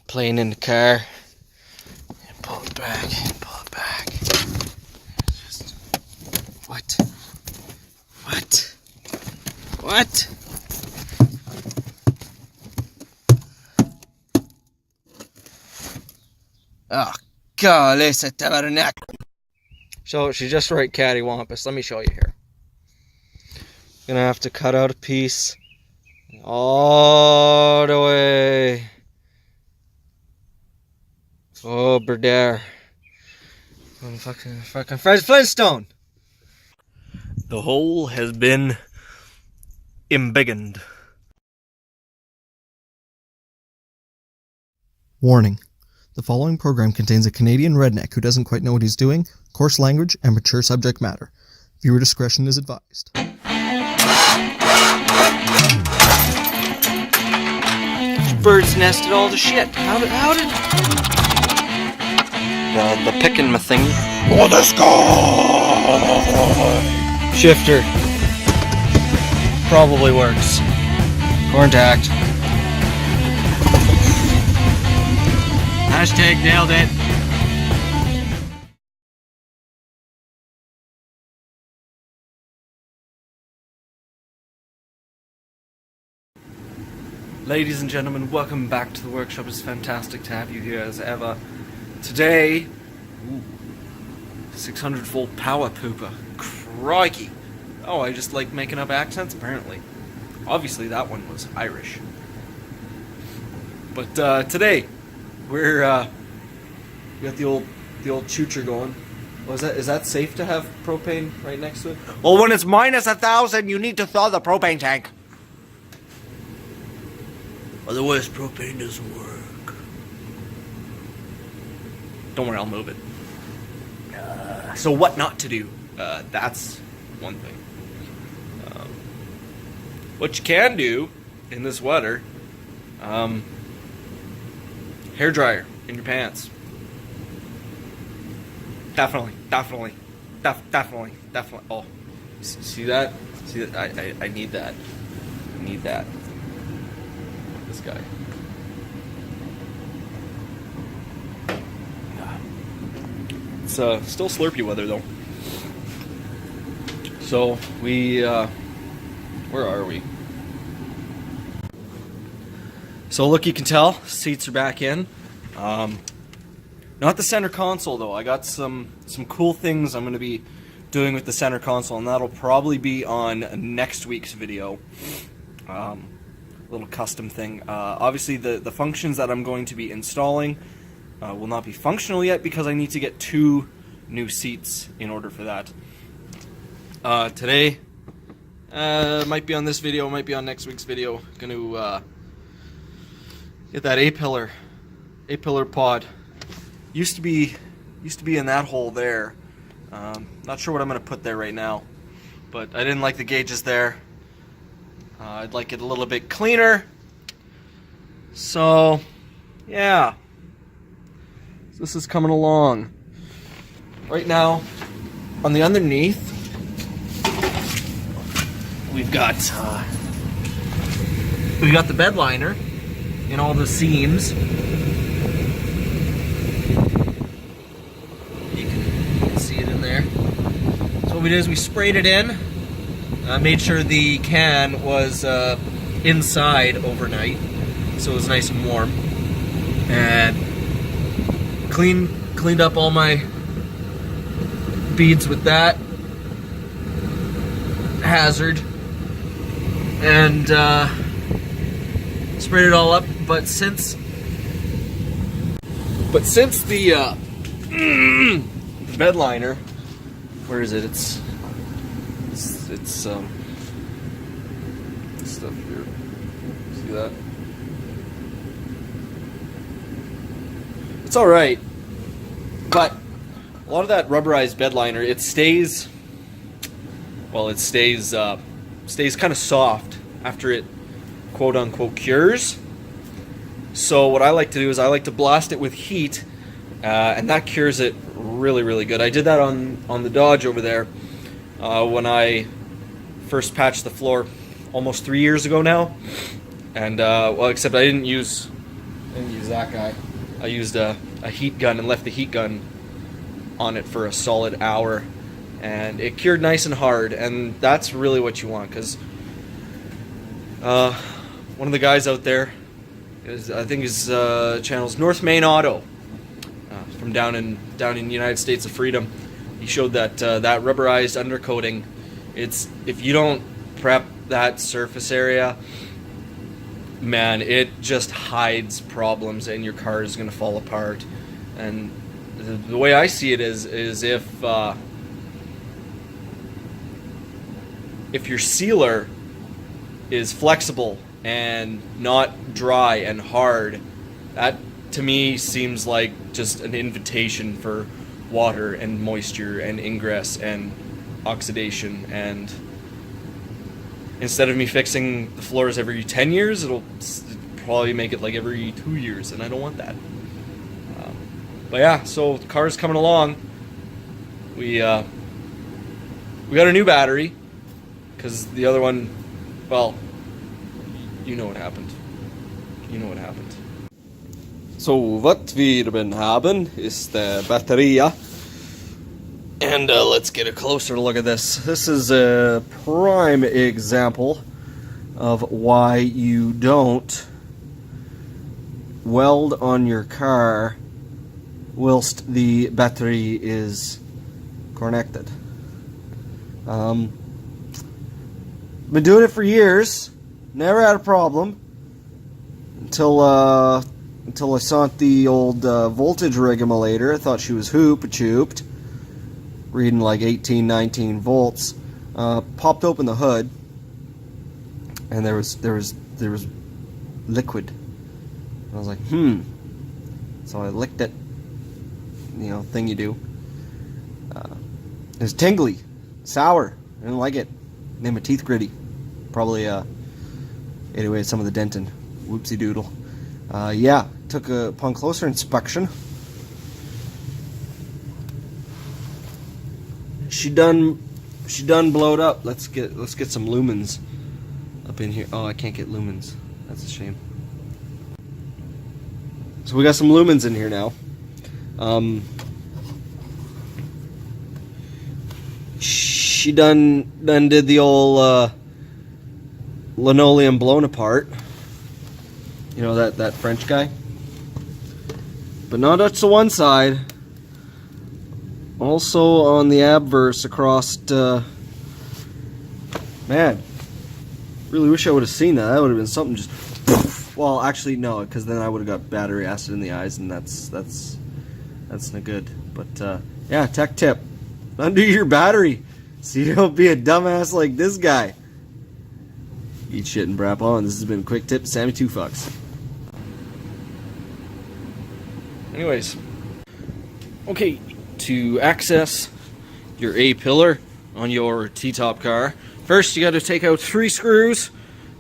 playing in the car. And pull it back, pull it back. Just, what? What? What? Oh, golly, set that out of neck. So she's just right cattywampus. Let me show you here. Gonna have to cut out a piece all the way over there. Fucking Fred Flintstone. The hole has been embiggened. Warning. The following program contains a Canadian redneck who doesn't quite know what he's doing, coarse language, and mature subject matter. Viewer discretion is advised. Birds nested all the shit. How did... The picking my thing. Oh, the sky! Shifter. Probably works. Contact. Hashtag nailed it. Ladies and gentlemen, welcome back to the workshop. It's fantastic to have you here as ever. Today, 600 volt power pooper. Crikey. Oh, I just like making up accents apparently. Obviously that one was Irish. But today, we got the old choocher going. Oh, is that safe to have propane right next to it? Well, when it's minus 1,000, you need to thaw the propane tank. Otherwise, propane doesn't work. Don't worry, I'll move it. So what not to do? That's one thing. What you can do in this weather, hair dryer in your pants. Definitely. Oh, see that? See that? I need that. I need that. This guy. Yeah. It's still Slurpee weather though. So we where are we? So look, you can tell seats are back in. Not the center console though. I got some cool things I'm going to be doing with the center console, and that'll probably be on next week's video. Little custom thing. Obviously the functions that I'm going to be installing will not be functional yet because I need to get 2 new seats in order for that. Today might be on this video, might be on next week's video. Gonna get that A-pillar pod. Used to be in that hole there. Not sure what I'm gonna put there right now, but I didn't like the gauges there. I'd like it a little bit cleaner. So, yeah. This is coming along. Right now, on the underneath, we've got the bed liner in all the seams. You can see it in there. So what we did is we sprayed it in. Made sure the can was inside overnight, so it was nice and warm, and cleaned up all my beads with that hazard, and sprayed it all up. But since the bed liner, where is it? It's stuff here. See that? It's all right, but a lot of that rubberized bed liner, it stays kind of soft after it quote unquote cures. So what I like to do is I like to blast it with heat, and that cures it really good. I did that on the Dodge over there when I first patched the floor almost 3 years ago now, and well, except I didn't use didn't use that guy. I used a heat gun and left the heat gun on it for a solid hour, and it cured nice and hard, and that's really what you want, because one of the guys out there is, I think his channel's North Main Auto, from down in the United States of Freedom. He showed that that rubberized undercoating, if you don't prep that surface area, man, it just hides problems and your car is going to fall apart. And the way I see it is if your sealer is flexible and not dry and hard, that to me seems like just an invitation for water and moisture and ingress and oxidation. And instead of me fixing the floors every 10 years, it'll probably make it like every 2 years, and I don't want that. But yeah, so the car's coming along. We got a new battery, because the other one, well, you know what happened. You know what happened. So what wir haben ist der Batterie. And let's get a closer look at this. This is a prime example of why you don't weld on your car whilst the battery is connected. Been doing it for years, never had a problem until I saw the old voltage regulator. I thought she was hooped, reading like 18, 19 volts. Popped open the hood, and there was liquid. I was like, So I licked it. You know, thing you do. It was tingly, sour. I didn't like it. Made my teeth gritty. Probably ate away some of the dentin. Whoopsie doodle. Yeah, upon closer inspection, she done blowed up. Let's get some lumens up in here. Oh, I can't get lumens. That's a shame. So we got some lumens in here now. She done did the old linoleum blown apart. You know, that French guy. But not just the one side. Also on the obverse across. Man, really wish I would have seen that. That would have been something just. Well, actually no, because then I would have got battery acid in the eyes, and that's not good. But yeah, tech tip: undo your battery, so you don't be a dumbass like this guy. Eat shit and brap on. This has been a quick tip. Sammy 2 Fucks. Anyways, okay, to access your A-pillar on your T-top car, first you got to take out 3 screws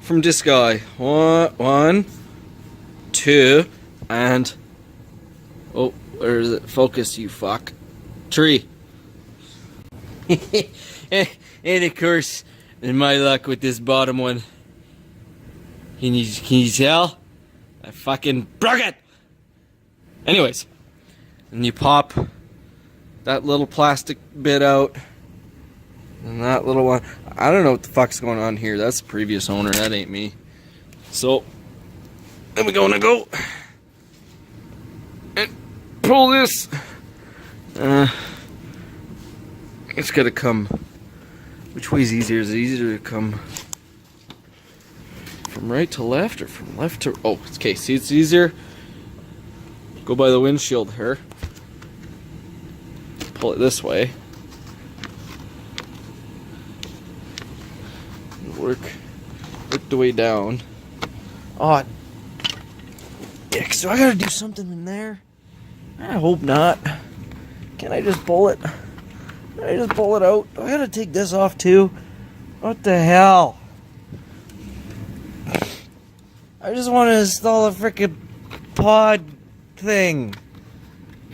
from this guy. 1, 2, and oh, where is it? Focus, you fuck. 3. And of course, in my luck with this bottom one, can you tell? I fucking broke it. Anyways, and you pop that little plastic bit out, and that little one. I don't know what the fuck's going on here. That's the previous owner. That ain't me. So then we're gonna go and pull this. It's gotta come. Which way is easier? Is it easier to come from right to left or from left to? Oh, okay. See, it's easier. Go by the windshield here. Pull it this way. Work the way down. Oh, yeah, so I gotta do something in there. I hope not. Can I just pull it? Can I just pull it out? Do I gotta take this off too? What the hell? I just want to install a freaking pod thing.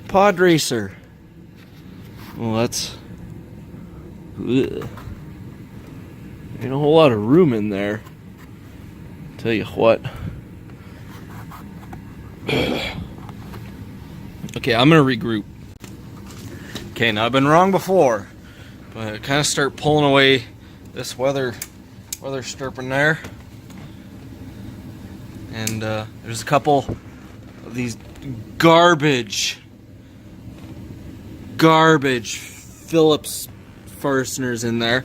Pod racer. Well, that's. Ugh. Ain't a whole lot of room in there. Tell you what. Okay, I'm gonna regroup. Okay, now I've been wrong before, but I kind of start pulling away this weather strip in there, and there's a couple of these garbage Phillips fasteners in there.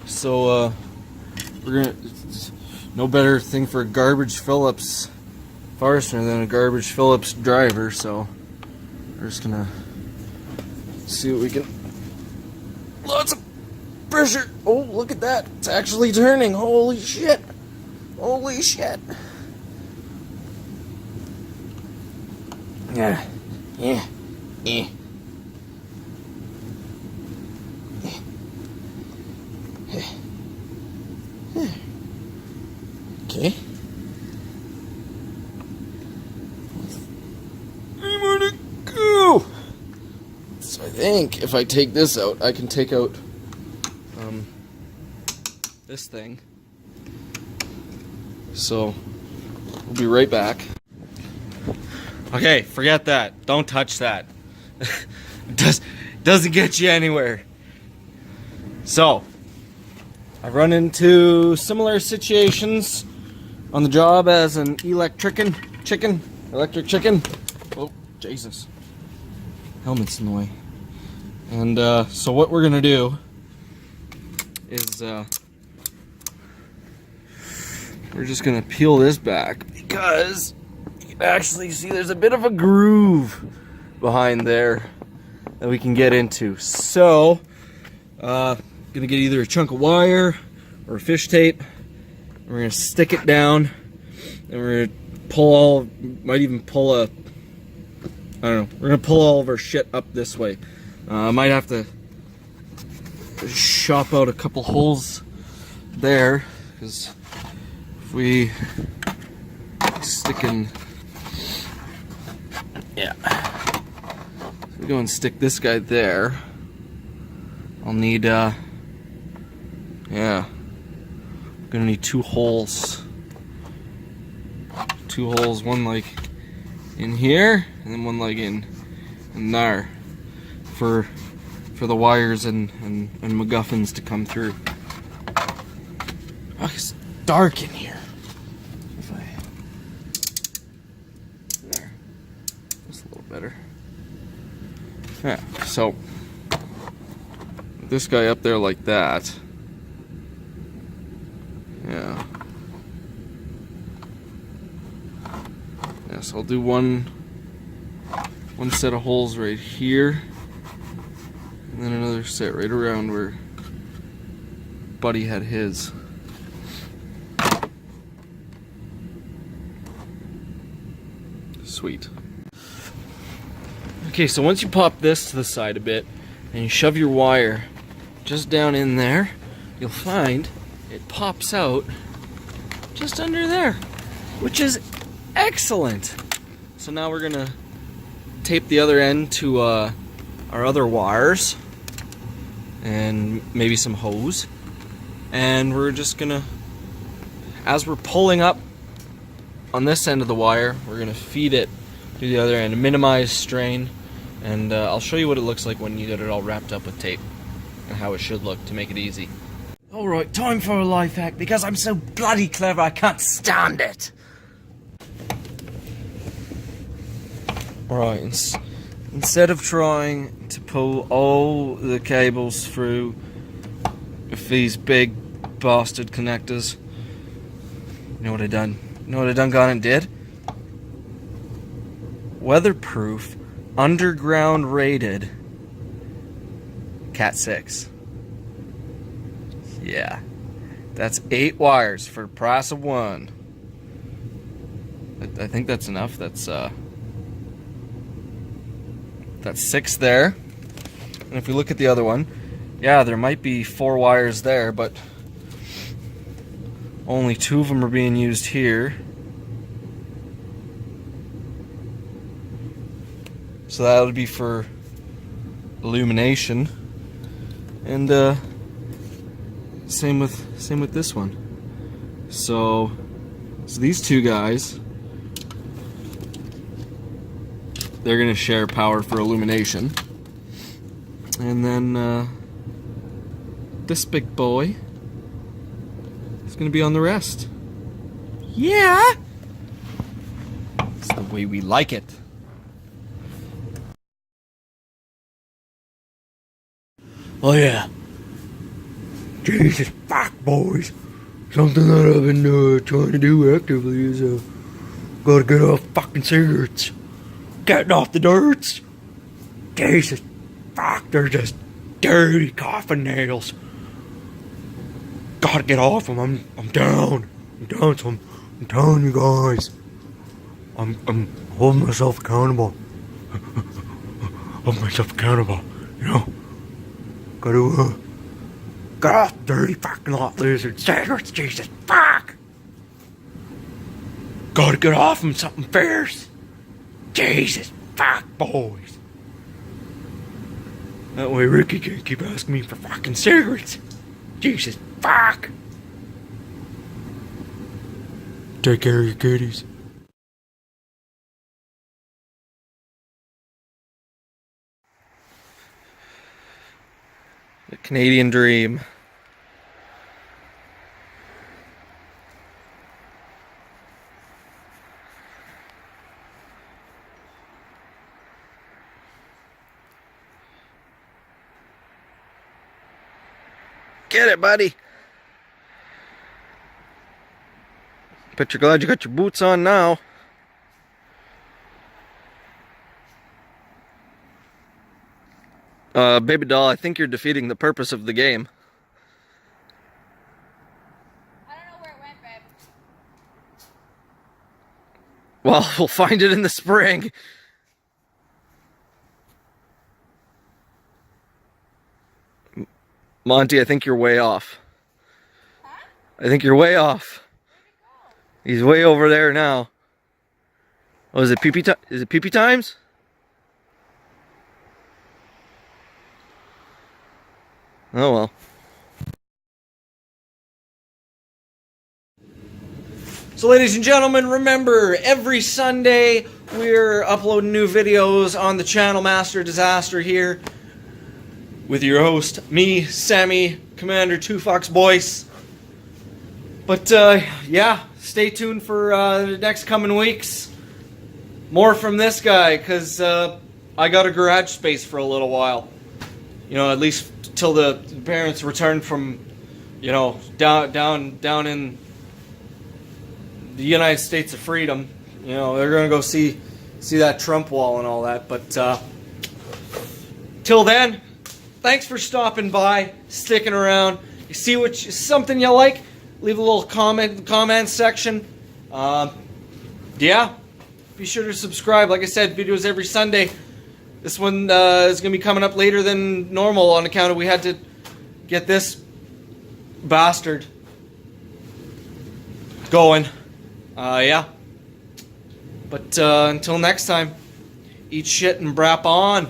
So we're gonna, no better thing for a garbage Phillips fastener than a garbage Phillips driver. So we're just gonna see what we can. Lots of pressure. Oh, look at that! It's actually turning. Holy shit! Holy shit! Yeah. Okay. More to go. So I think if I take this out, I can take out this thing. So we'll be right back. Okay, forget that. Don't touch that. Doesn't get you anywhere. So I've run into similar situations on the job as an electric chicken. Oh, Jesus. Helmet's in the way. And so what we're gonna do is we're just gonna peel this back because you can actually see there's a bit of a groove behind there that we can get into. So gonna get either a chunk of wire or a fish tape. We're gonna stick it down, and we're gonna pull might even pull a, I don't know, we're gonna pull all of our shit up this way. I might have to chop out a couple holes there, because if we stick in, yeah, if we go and stick this guy there, I'll need, yeah, I'm gonna need two holes, one like in here, and then one like in there, for the wires and MacGuffins to come through. Oh, it's dark in here. If I, there, that's a little better. Yeah, so this guy up there like that. Yeah. Yeah, so I'll do one set of holes right here, and then another set right around where Buddy had his. Sweet. Okay, so once you pop this to the side a bit and you shove your wire just down in there, you'll find it pops out just under there, which is excellent. So now we're gonna tape the other end to our other wires and maybe some hose, and we're just gonna, as we're pulling up on this end of the wire, we're gonna feed it to the other end, minimize strain, and I'll show you what it looks like when you get it all wrapped up with tape and how it should look to make it easy. Alright, time for a life hack because I'm so bloody clever I can't stand it. Right, instead of trying to pull all the cables through with these big bastard connectors, you know what I done? You know what I done gone and did? Weatherproof, underground rated Cat 6. Yeah, that's 8 wires for the price of 1. I think that's enough. That's 6 there. And if we look at the other one, yeah, there might be 4 wires there, but only 2 of them are being used here. So that would be for illumination, and same with this one. So these 2 guys they're gonna share power for illumination. And then this big boy is gonna be on the rest. Yeah! It's the way we like it. Oh yeah. Jesus fuck, boys. Something that I've been trying to do actively is gotta get off fucking cigarettes. Getting off the dirts. Jesus fuck, they're just dirty coffin nails. Gotta get off them. I'm down. I'm down. So I'm telling you guys. I'm holding myself accountable. Holding myself accountable. You know. Gotta get off the dirty fucking lot lizard cigarettes. Jesus fuck. Gotta get off them something fierce. Jesus fuck, boys. That way Ricky can't keep asking me for fucking cigarettes. Jesus fuck. Take care of your kitties. The Canadian dream. Get it, buddy. Bet you're glad you got your boots on now. Baby doll, I think you're defeating the purpose of the game. I don't know where it went, babe. Well, we'll find it in the spring. Monty, I think you're way off. Huh? I think you're way off. Where'd it go? He's way over there now. Oh, is it pee-pee time? Is it pee-pee times? Oh well. So ladies and gentlemen, remember, every Sunday we're uploading new videos on the channel Master Disaster here with your host, me, Sammy, Commander 2 Fox Boyce. But yeah, stay tuned for the next coming weeks. More from this guy, because I got a garage space for a little while. You know, at least till the parents return from, you know, down in the United States of Freedom. You know, they're gonna go see that Trump wall and all that. But till then, thanks for stopping by, sticking around. You see something you like, leave a little comment in the comments section. Yeah, be sure to subscribe. Like I said, videos every Sunday. This one is going to be coming up later than normal on account of we had to get this bastard going. Yeah. But until next time, eat shit and brap on.